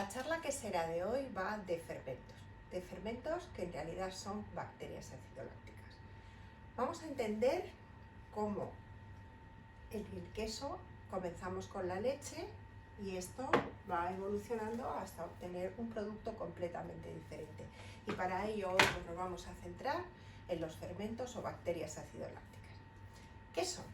La charla que será de hoy va de fermentos que en realidad son bacterias acidolácticas. Vamos a entender cómo en el queso comenzamos con la leche y esto va evolucionando hasta obtener un producto completamente diferente. Y para ello hoy nos vamos a centrar en los fermentos o bacterias acidolácticas. ¿Qué son?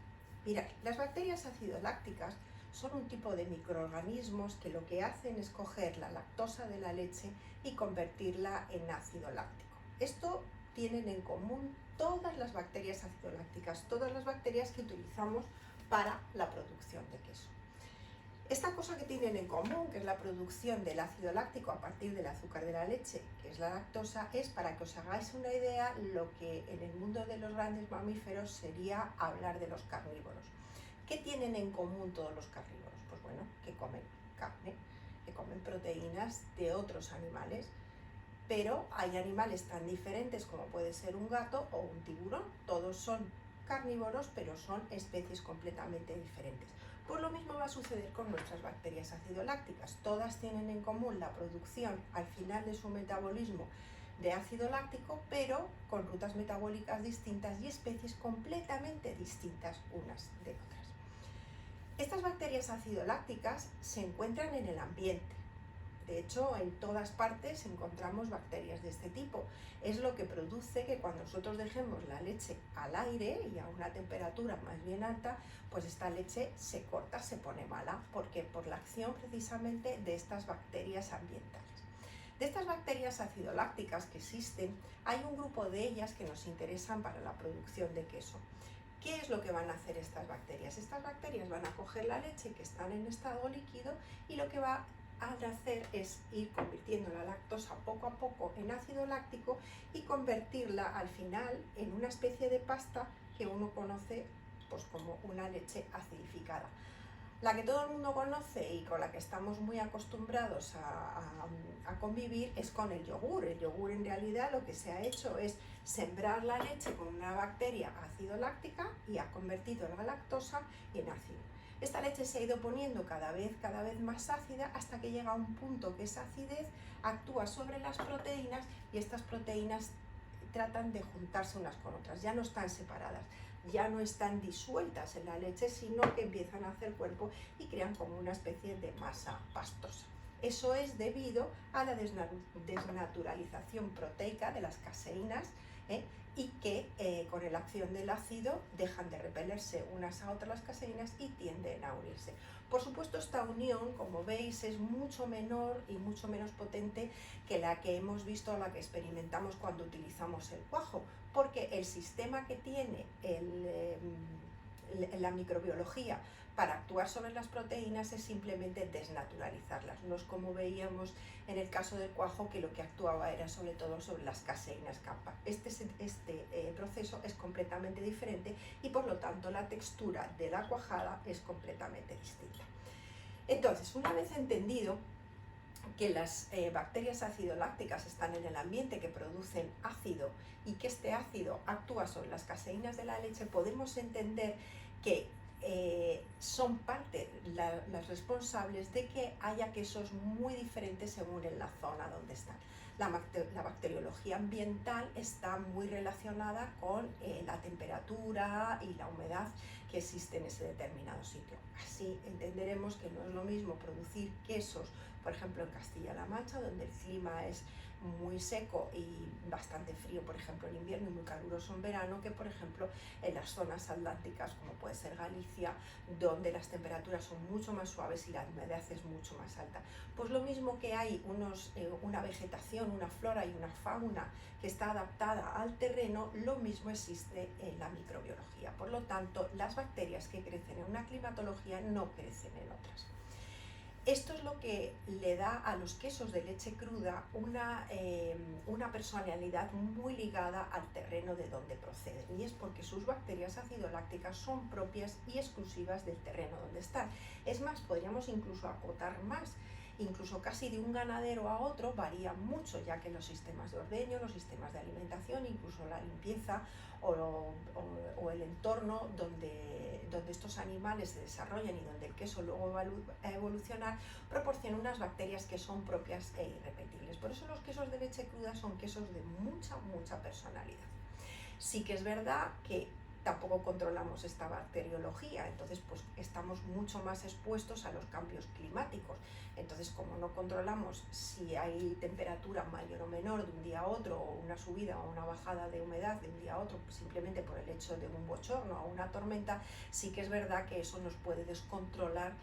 Mirad, las bacterias acidolácticas son un tipo de microorganismos que lo que hacen es coger la lactosa de la leche y convertirla en ácido láctico. Esto tienen en común todas las bacterias acidolácticas, todas las bacterias que utilizamos para la producción de queso. Esta cosa que tienen en común, que es la producción del ácido láctico a partir del azúcar de la leche, que es la lactosa, es, para que os hagáis una idea, lo que en el mundo de los grandes mamíferos sería hablar de los carnívoros. ¿Qué tienen en común todos los carnívoros? Pues bueno, que comen carne, que comen proteínas de otros animales, pero hay animales tan diferentes como puede ser un gato o un tiburón. Todos son carnívoros, pero son especies completamente diferentes. Pues lo mismo va a suceder con nuestras bacterias acidolácticas. Todas tienen en común la producción al final de su metabolismo de ácido láctico, pero con rutas metabólicas distintas y especies completamente distintas unas de otras. Estas bacterias acidolácticas se encuentran en el ambiente. De hecho, en todas partes encontramos bacterias de este tipo. Es lo que produce que cuando nosotros dejemos la leche al aire y a una temperatura más bien alta, pues esta leche se corta, se pone mala. ¿Por qué? Por la acción precisamente de estas bacterias ambientales. De estas bacterias acidolácticas que existen, hay un grupo de ellas que nos interesan para la producción de queso. ¿Qué es lo que van a hacer estas bacterias? Estas bacterias van a coger la leche que están en estado líquido y lo que va a hacer es ir convirtiendo la lactosa poco a poco en ácido láctico y convertirla al final en una especie de pasta que uno conoce pues como una leche acidificada. La que todo el mundo conoce y con la que estamos muy acostumbrados a convivir es con el yogur. El yogur en realidad lo que se ha hecho es sembrar la leche con una bacteria ácido láctica y ha convertido la lactosa en ácido. Esta leche se ha ido poniendo cada vez más ácida hasta que llega a un punto que esa acidez actúa sobre las proteínas y estas proteínas tratan de juntarse unas con otras, ya no están separadas, ya no están disueltas en la leche, sino que empiezan a hacer cuerpo y crean como una especie de masa pastosa. Eso es debido a la desnaturalización proteica de las caseínas, y que con la acción del ácido dejan de repelerse unas a otras las caseínas y tienden a unirse. Por supuesto, esta unión, como veis, es mucho menor y mucho menos potente que la que hemos visto o la que experimentamos cuando utilizamos el cuajo, porque el sistema que tiene la microbiología para actuar sobre las proteínas es simplemente desnaturalizarlas. No es como veíamos en el caso del cuajo, que lo que actuaba era sobre todo sobre las caseínas kappa. Este proceso es completamente diferente y por lo tanto la textura de la cuajada es completamente distinta. Entonces, una vez entendido que las bacterias acidolácticas están en el ambiente, que producen ácido y que este ácido actúa sobre las caseínas de la leche, podemos entender que son parte las responsables de que haya quesos muy diferentes según en la zona donde están. La bacteriología ambiental está muy relacionada con la temperatura y la humedad que existe en ese determinado sitio. Así entenderemos que no es lo mismo producir quesos, por ejemplo, en Castilla-La Mancha, donde el clima es muy seco y bastante frío, por ejemplo, en invierno, y muy caluroso en verano, que por ejemplo en las zonas atlánticas, como puede ser Galicia, donde las temperaturas son mucho más suaves y la humedad es mucho más alta. Pues lo mismo que hay una vegetación, una flora y una fauna que está adaptada al terreno, lo mismo existe en la microbiología. Por lo tanto, las bacterias que crecen en una climatología no crecen en otras. Esto es lo que le da a los quesos de leche cruda una personalidad muy ligada al terreno de donde proceden, y es porque sus bacterias acidolácticas son propias y exclusivas del terreno donde están. Es más, podríamos incluso acotar más, incluso casi de un ganadero a otro, varían mucho, ya que los sistemas de ordeño, los sistemas de alimentación, incluso la limpieza o el entorno donde estos animales se desarrollan y donde el queso luego va a evolucionar, proporciona unas bacterias que son propias e irrepetibles. Por eso los quesos de leche cruda son quesos de mucha personalidad. Sí que es verdad que tampoco controlamos esta bacteriología, entonces pues estamos mucho más expuestos a los cambios climáticos. Entonces, como no controlamos si hay temperatura mayor o menor de un día a otro, o una subida o una bajada de humedad de un día a otro, simplemente por el hecho de un bochorno o una tormenta, sí que es verdad que eso nos puede descontrolar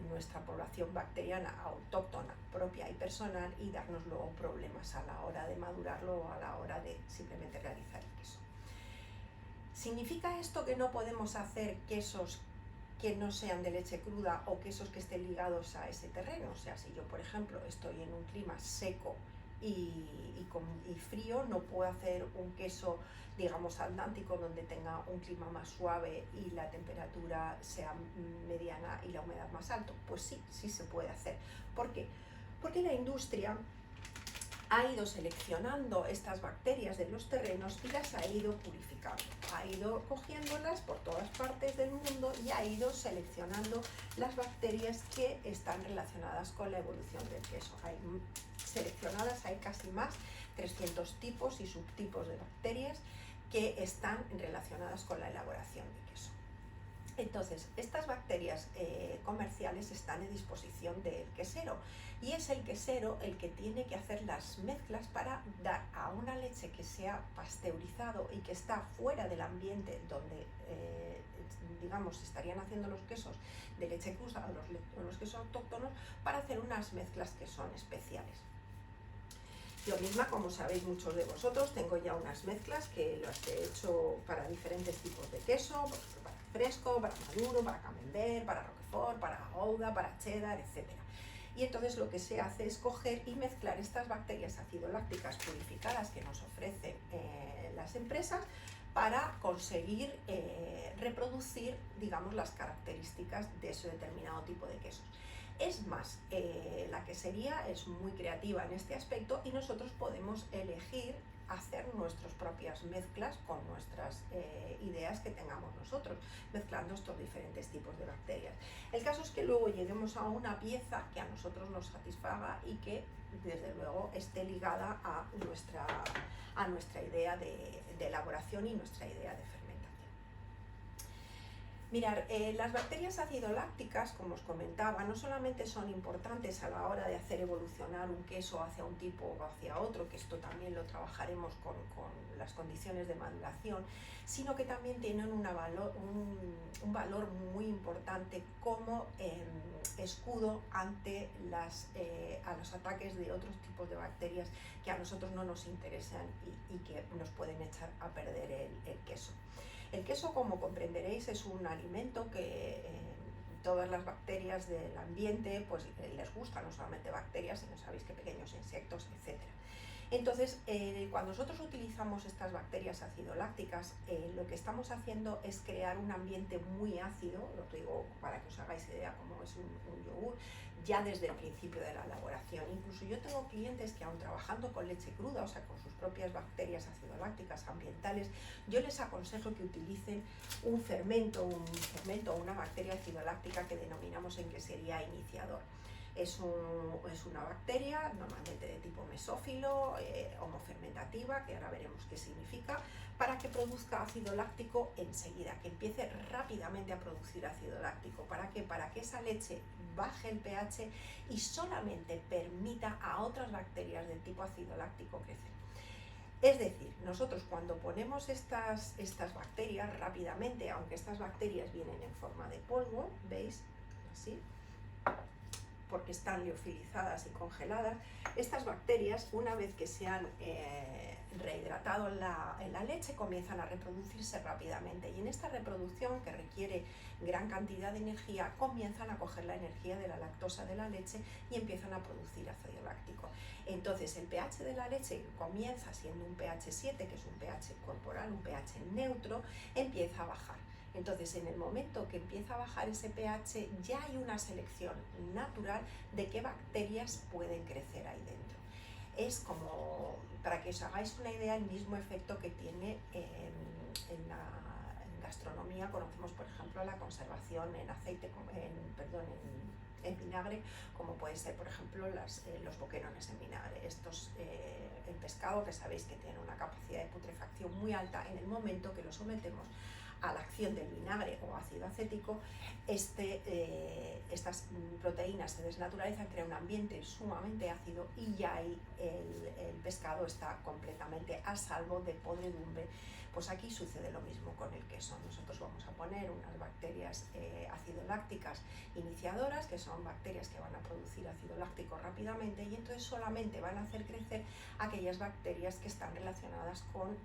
nuestra población bacteriana autóctona, propia y personal, y darnos luego problemas a la hora de madurarlo o a la hora de simplemente realizar el queso. ¿Significa esto que no podemos hacer quesos que no sean de leche cruda o quesos que estén ligados a ese terreno? O sea, si yo, por ejemplo, estoy en un clima seco y frío, no puedo hacer un queso, digamos, atlántico, donde tenga un clima más suave y la temperatura sea mediana y la humedad más alta. Pues sí se puede hacer. ¿Por qué? Porque la industria ha ido seleccionando estas bacterias de los terrenos y las ha ido purificando, ha ido cogiéndolas por todas partes del mundo y ha ido seleccionando las bacterias que están relacionadas con la evolución del queso. Hay casi más 300 tipos y subtipos de bacterias que están relacionadas con la elaboración de queso. Entonces, estas bacterias comerciales están a disposición del quesero, y es el quesero el que tiene que hacer las mezclas para dar a una leche que sea pasteurizado y que está fuera del ambiente donde, digamos, estarían haciendo los quesos de leche cruda o los quesos autóctonos, para hacer unas mezclas que son especiales. Yo misma, como sabéis muchos de vosotros, tengo ya unas mezclas que las he hecho para diferentes tipos de queso, por ejemplo, para fresco, para maduro, para camembert, para roquefort, para gouda, para cheddar, etc. Y entonces lo que se hace es coger y mezclar estas bacterias acidolácticas purificadas que nos ofrecen las empresas para conseguir reproducir, digamos, las características de ese determinado tipo de quesos. Es más, la quesería es muy creativa en este aspecto y nosotros podemos elegir hacer nuestras propias mezclas con nuestras ideas que tengamos nosotros, mezclando estos diferentes tipos de bacterias. El caso es que luego lleguemos a una pieza que a nosotros nos satisfaga y que desde luego esté ligada a nuestra idea de elaboración y nuestra idea de fermentación. Mirad, las bacterias acidolácticas, como os comentaba, no solamente son importantes a la hora de hacer evolucionar un queso hacia un tipo o hacia otro, que esto también lo trabajaremos con las condiciones de maduración, sino que también tienen un valor muy importante como escudo ante a los ataques de otros tipos de bacterias que a nosotros no nos interesan y que nos pueden echar a perder el queso. El queso, como comprenderéis, es un alimento que todas las bacterias del ambiente pues les gusta, no solamente bacterias, sino sabéis que pequeños insectos, etc. Entonces, cuando nosotros utilizamos estas bacterias acidolácticas, lo que estamos haciendo es crear un ambiente muy ácido, lo digo para que os hagáis idea cómo es un yogur, ya desde el principio de la elaboración. Incluso yo tengo clientes que, aun trabajando con leche cruda, o sea, con sus propias bacterias acidolácticas ambientales, yo les aconsejo que utilicen un fermento o una bacteria acidoláctica que denominamos en quesería iniciador. Es una bacteria normalmente de tipo mesófilo, homofermentativa, que ahora veremos qué significa, para que produzca ácido láctico enseguida, que empiece rápidamente a producir ácido láctico. ¿Para qué? Para que esa leche baje el pH y solamente permita a otras bacterias del tipo ácido láctico crecer. Es decir, nosotros cuando ponemos estas bacterias rápidamente, aunque estas bacterias vienen en forma de polvo, ¿veis? Así, porque están liofilizadas y congeladas, estas bacterias, una vez que se han rehidratado en la leche, comienzan a reproducirse rápidamente, y en esta reproducción, que requiere gran cantidad de energía, comienzan a coger la energía de la lactosa de la leche y empiezan a producir ácido láctico. Entonces el pH de la leche comienza siendo un pH 7, que es un pH corporal, un pH neutro, empieza a bajar. Entonces, en el momento que empieza a bajar ese pH, ya hay una selección natural de qué bacterias pueden crecer ahí dentro. Es como, para que os hagáis una idea, el mismo efecto que tiene en gastronomía. Conocemos, por ejemplo, la conservación en aceite, en vinagre, como puede ser, por ejemplo, los boquerones en vinagre. El pescado, que sabéis que tiene una capacidad de putrefacción muy alta, en el momento que lo sometemos a la acción del vinagre o ácido acético, estas proteínas se desnaturalizan, crea un ambiente sumamente ácido y ya ahí el pescado está completamente a salvo de podredumbre. Pues aquí sucede lo mismo con el queso. Nosotros vamos a poner unas bacterias ácido lácticas iniciadoras, que son bacterias que van a producir ácido láctico rápidamente, y entonces solamente van a hacer crecer aquellas bacterias que están relacionadas con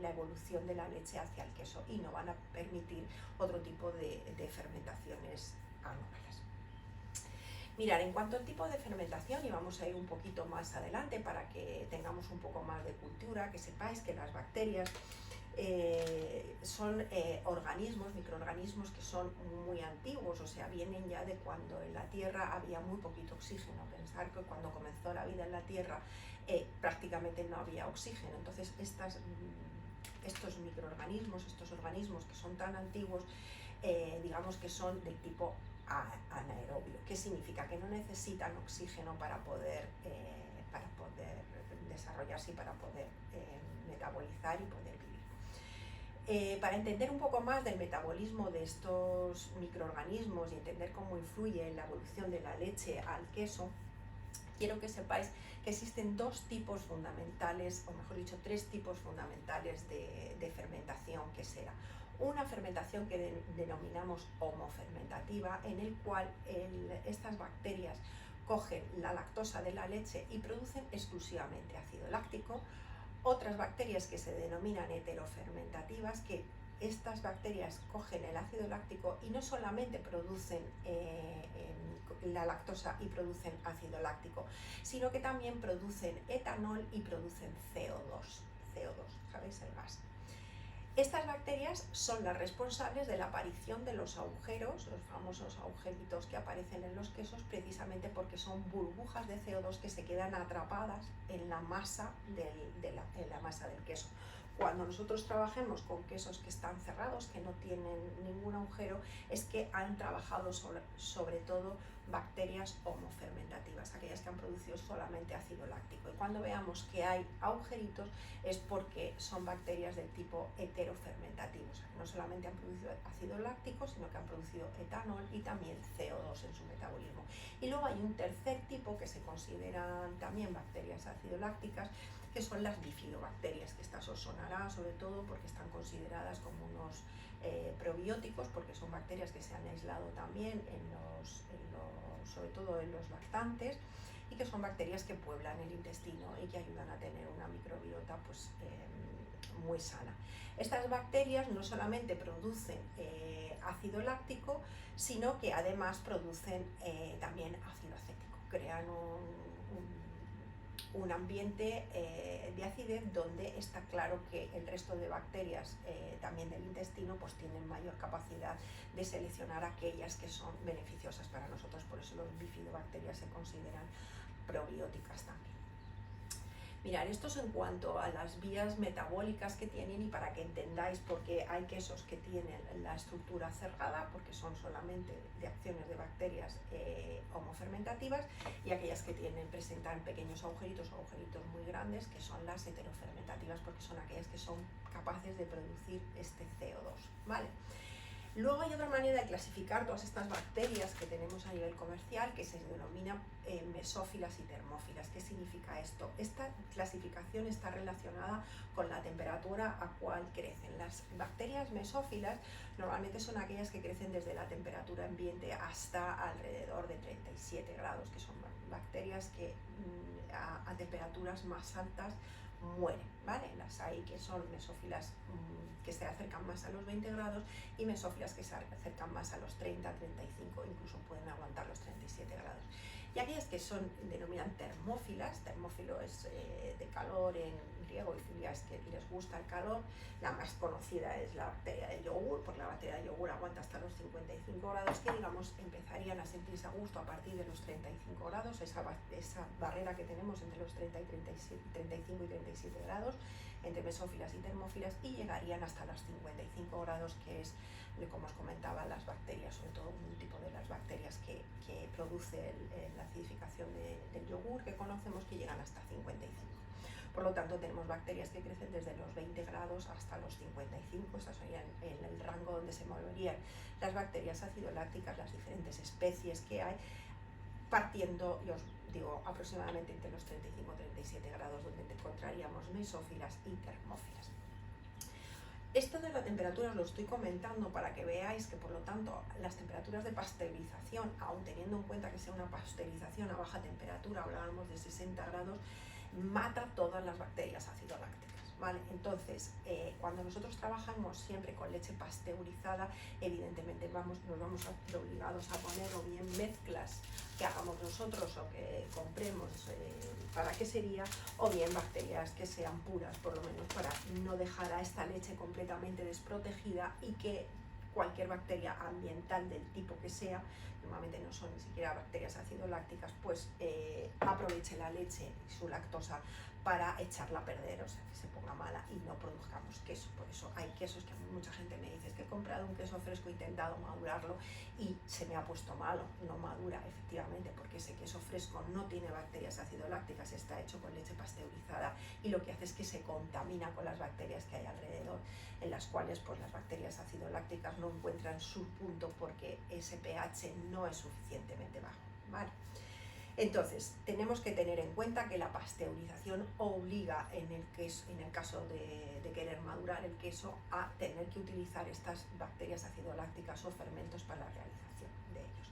la evolución de la leche hacia el queso, y no van a permitir otro tipo de fermentaciones anómalas. Mirad, en cuanto al tipo de fermentación, y vamos a ir un poquito más adelante para que tengamos un poco más de cultura, que sepáis que las bacterias son organismos, microorganismos que son muy antiguos, o sea, vienen ya de cuando en la Tierra había muy poquito oxígeno. Pensar que cuando comenzó la vida en la Tierra prácticamente no había oxígeno. Entonces estos microorganismos, estos organismos que son tan antiguos, digamos que son del tipo anaerobio. ¿Qué significa? Que no necesitan oxígeno para poder desarrollarse y para poder metabolizar y poder vivir. Para entender un poco más del metabolismo de estos microorganismos y entender cómo influye en la evolución de la leche al queso, quiero que sepáis que existen dos tipos fundamentales, o mejor dicho, tres tipos fundamentales de fermentación, que será una fermentación que denominamos homofermentativa, en el cual estas bacterias cogen la lactosa de la leche y producen exclusivamente ácido láctico. Otras bacterias que se denominan heterofermentativas, que estas bacterias cogen el ácido láctico y no solamente producen la lactosa y producen ácido láctico, sino que también producen etanol y producen CO2, ¿sabéis? El gas. Estas bacterias son las responsables de la aparición de los agujeros, los famosos agujeritos que aparecen en los quesos, precisamente porque son burbujas de CO2 que se quedan atrapadas en la masa la masa del queso. Cuando nosotros trabajemos con quesos que están cerrados, que no tienen ningún agujero, es que han trabajado sobre todo bacterias homofermentativas, aquellas que han producido solamente ácido láctico. Y cuando veamos que hay agujeritos es porque son bacterias del tipo heterofermentativo, o sea, que no solamente han producido ácido láctico, sino que han producido etanol y también CO2 en su metabolismo. Y luego hay un tercer tipo que se consideran también bacterias ácido lácticas, que son las bifidobacterias, que estas os sonará sobre todo porque están consideradas como unos probióticos, porque son bacterias que se han aislado también sobre todo en los lactantes, y que son bacterias que pueblan el intestino y que ayudan a tener una microbiota pues, muy sana. Estas bacterias no solamente producen ácido láctico, sino que además producen también ácido acético, crean un ambiente de acidez donde está claro que el resto de bacterias también del intestino pues tienen mayor capacidad de seleccionar aquellas que son beneficiosas para nosotros. Por eso los bifidobacterias se consideran probióticas también. Mirad, esto es en cuanto a las vías metabólicas que tienen, y para que entendáis por qué hay quesos que tienen la estructura cerrada, porque son solamente de acciones de bacterias homofermentativas, y aquellas que presentan pequeños agujeritos o agujeritos muy grandes, que son las heterofermentativas, porque son aquellas que son capaces de producir este CO2, ¿vale? Luego hay otra manera de clasificar todas estas bacterias que tenemos a nivel comercial, que se denomina mesófilas y termófilas. ¿Qué significa esto? Esta clasificación está relacionada con la temperatura a cual crecen. Las bacterias mesófilas normalmente son aquellas que crecen desde la temperatura ambiente hasta alrededor de 37 grados, que son bacterias que a temperaturas más altas mueren, ¿vale? Las hay que son mesófilas que se acercan más a los 20 grados y mesófilas que se acercan más a los 30, 35, incluso pueden aguantar los 37 grados. y aquellas que son denominan termófilas. Termófilo es de calor en griego y filia es que les gusta el calor. La más conocida es la bacteria del yogur, porque la bacteria del yogur aguanta hasta los 55 grados, que digamos empezarían a sentirse a gusto a partir de los 35 grados, esa barrera que tenemos entre los 30 y 35 y 37 grados, entre mesófilas y termófilas, y llegarían hasta los 55 grados, que es, como os comentaba, las bacterias, sobre todo un tipo de las bacterias que produce la acidificación del yogur, que conocemos, que llegan hasta 55. Por lo tanto, tenemos bacterias que crecen desde los 20 grados hasta los 55, esas serían el rango donde se moverían las bacterias acidolácticas, las diferentes especies que hay, partiendo, yo os digo, aproximadamente entre los 35 y 37 grados, donde encontraríamos mesófilas y termófilas. Esto de la temperatura os lo estoy comentando para que veáis que, por lo tanto, las temperaturas de pasteurización, aun teniendo en cuenta que sea una pasteurización a baja temperatura, hablábamos de 60 grados, mata todas las bacterias acidolácticas, ¿vale? Entonces, cuando nosotros trabajamos siempre con leche pasteurizada, evidentemente nos vamos a ver obligados a poner o bien mezclas que hagamos nosotros o que compremos, ¿para qué sería? O bien bacterias que sean puras, por lo menos para no dejar a esta leche completamente desprotegida y que cualquier bacteria ambiental del tipo que sea, normalmente no son ni siquiera bacterias acidolácticas, pues aproveche la leche y su lactosa para echarla a perder, o sea, que se ponga mala y no produzcamos queso. Por eso hay quesos que mucha gente me dice, es que he comprado un queso fresco, he intentado madurarlo y se me ha puesto malo, no madura, efectivamente, porque ese queso fresco no tiene bacterias acidolácticas, está hecho con leche pasteurizada y lo que hace es que se contamina con las bacterias que hay alrededor, en las cuales pues las bacterias acidolácticas no encuentran su punto porque ese pH no es suficientemente bajo, ¿vale? Entonces, tenemos que tener en cuenta que la pasteurización obliga, en el caso de querer madurar el queso, a tener que utilizar estas bacterias acidolácticas o fermentos para la realización de ellos.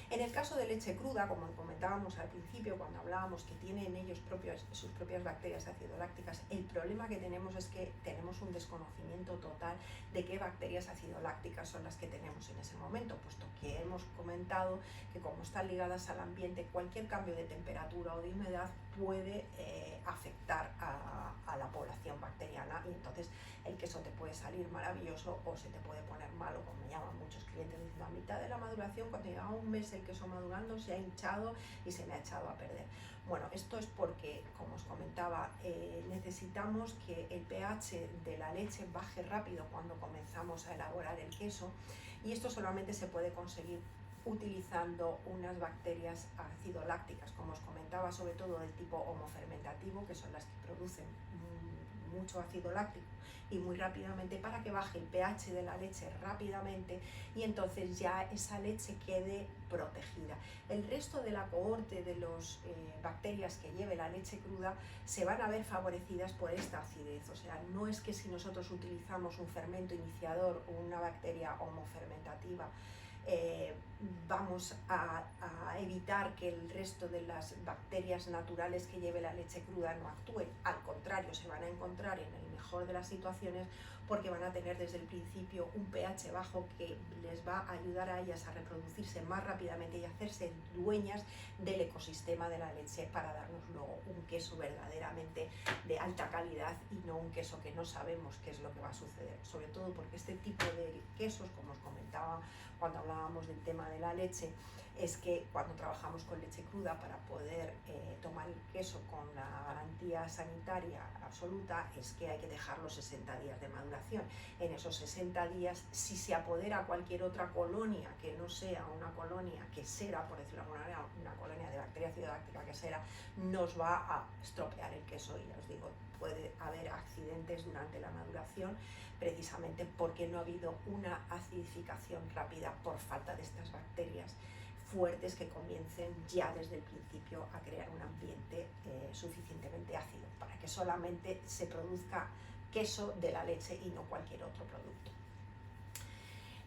En el caso de leche cruda, como comentábamos al principio, cuando hablábamos que tienen ellos sus propias bacterias acidolácticas, el problema que tenemos es que tenemos un desconocimiento total de qué bacterias acidolácticas son las que tenemos en ese momento, puesto que hemos comentado que como están ligadas al ambiente, cualquier cambio de temperatura o de humedad puede afectar a la población bacteriana, y entonces el queso te puede salir maravilloso o se te puede poner malo, como me llaman muchos clientes diciendo, a mitad de la maduración, cuando lleva un mes el queso madurando, se ha hinchado y se me ha echado a perder. Bueno, esto es porque, como os comentaba, necesitamos que el pH de la leche baje rápido cuando comenzamos a elaborar el queso, y esto solamente se puede conseguir utilizando unas bacterias acidolácticas, como os comentaba, sobre todo del tipo homofermentativo, que son las que producen mucho ácido láctico y muy rápidamente, para que baje el pH de la leche rápidamente y entonces ya esa leche quede protegida. El resto de la cohorte de las bacterias que lleve la leche cruda se van a ver favorecidas por esta acidez, o sea, no es que si nosotros utilizamos un fermento iniciador o una bacteria homofermentativa vamos a evitar que el resto de las bacterias naturales que lleve la leche cruda no actúen. Al contrario, se van a encontrar en el mejor de las situaciones porque van a tener desde el principio un pH bajo que les va a ayudar a ellas a reproducirse más rápidamente y a hacerse dueñas del ecosistema de la leche para darnos luego un queso verdaderamente de alta calidad y no un queso que no sabemos qué es lo que va a suceder. Sobre todo porque este tipo de quesos, como os comentaba cuando hablábamos del tema de la leche, es que cuando trabajamos con leche cruda, para poder tomar el queso con la garantía sanitaria absoluta, es que hay que dejarlo 60 días de maduración. En esos 60 días, si se apodera cualquier otra colonia que no sea una colonia quesera, por decirlo de alguna manera, una colonia de bacteria acidoláctica quesera, nos va a estropear el queso, y ya os digo, puede haber accidentes durante la maduración precisamente porque no ha habido una acidificación rápida por falta de estas bacterias fuertes que comiencen ya desde el principio a crear un ambiente suficientemente ácido para que solamente se produzca queso de la leche y no cualquier otro producto.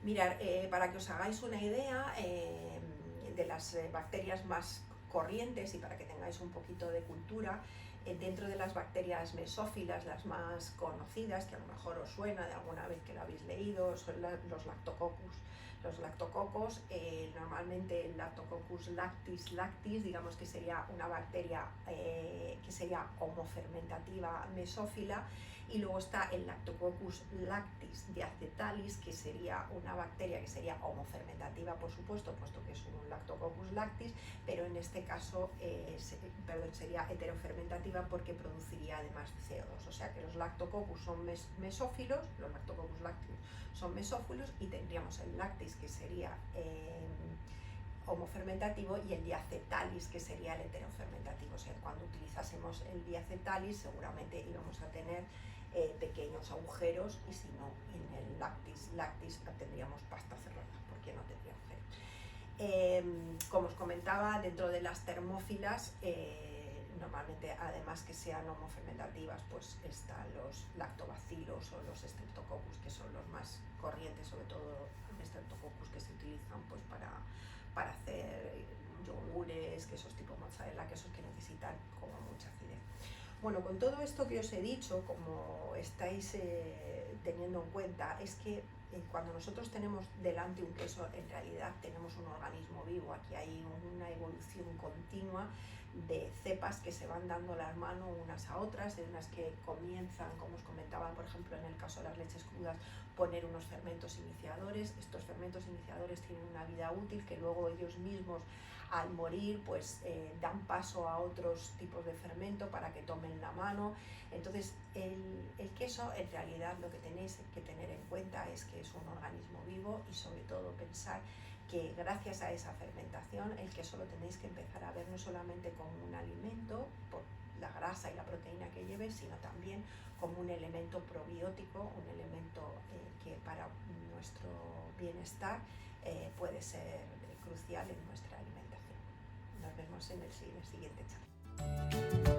Mirad, para que os hagáis una idea de las bacterias más corrientes y para que tengáis un poquito de cultura, dentro de las bacterias mesófilas, las más conocidas, que a lo mejor os suena de alguna vez que lo habéis leído, son los lactococcus. Los lactococos, normalmente el Lactococcus lactis, digamos que sería una bacteria que sería homofermentativa mesófila, y luego está el Lactococcus lactis diacetalis, que sería una bacteria que sería homofermentativa, por supuesto, puesto que es un Lactococcus lactis, pero en este caso sería heterofermentativa porque produciría además CO2. O sea que los Lactococcus son mesófilos, los Lactococcus lactis son mesófilos, y tendríamos el lactis, que sería homofermentativo, y el diacetalis, que sería el heterofermentativo. O sea, cuando utilizásemos el diacetalis seguramente íbamos a tener pequeños agujeros, y si no, en el lactis tendríamos pasta cerrada, porque no tendría agujeros. Como os comentaba, dentro de las termófilas, normalmente, además que sean homofermentativas, pues están los lactobacilos o los streptococcus, que son los más corrientes, sobre todo streptococcus, que se utilizan pues para hacer yogures, quesos tipo mozzarella, quesos que necesitan como mucha acidez. Bueno, con todo esto que os he dicho, como estáis teniendo en cuenta, es que cuando nosotros tenemos delante un queso, en realidad tenemos un organismo vivo. Aquí hay una evolución continua de cepas que se van dando la mano unas a otras, en unas que comienzan, como os comentaba, por ejemplo, en el caso de las leches crudas, poner unos fermentos iniciadores. Estos fermentos iniciadores tienen una vida útil que luego ellos mismos, al morir, pues dan paso a otros tipos de fermento para que tomen la mano. Entonces el queso, en realidad, lo que tenéis que tener en cuenta es que es un organismo vivo, y sobre todo pensar que gracias a esa fermentación el queso lo tenéis que empezar a ver no solamente como un alimento por la grasa y la proteína que lleve, sino también como un elemento probiótico, un elemento que para nuestro bienestar puede ser crucial en nuestra alimentación. Nos vemos en el siguiente charla.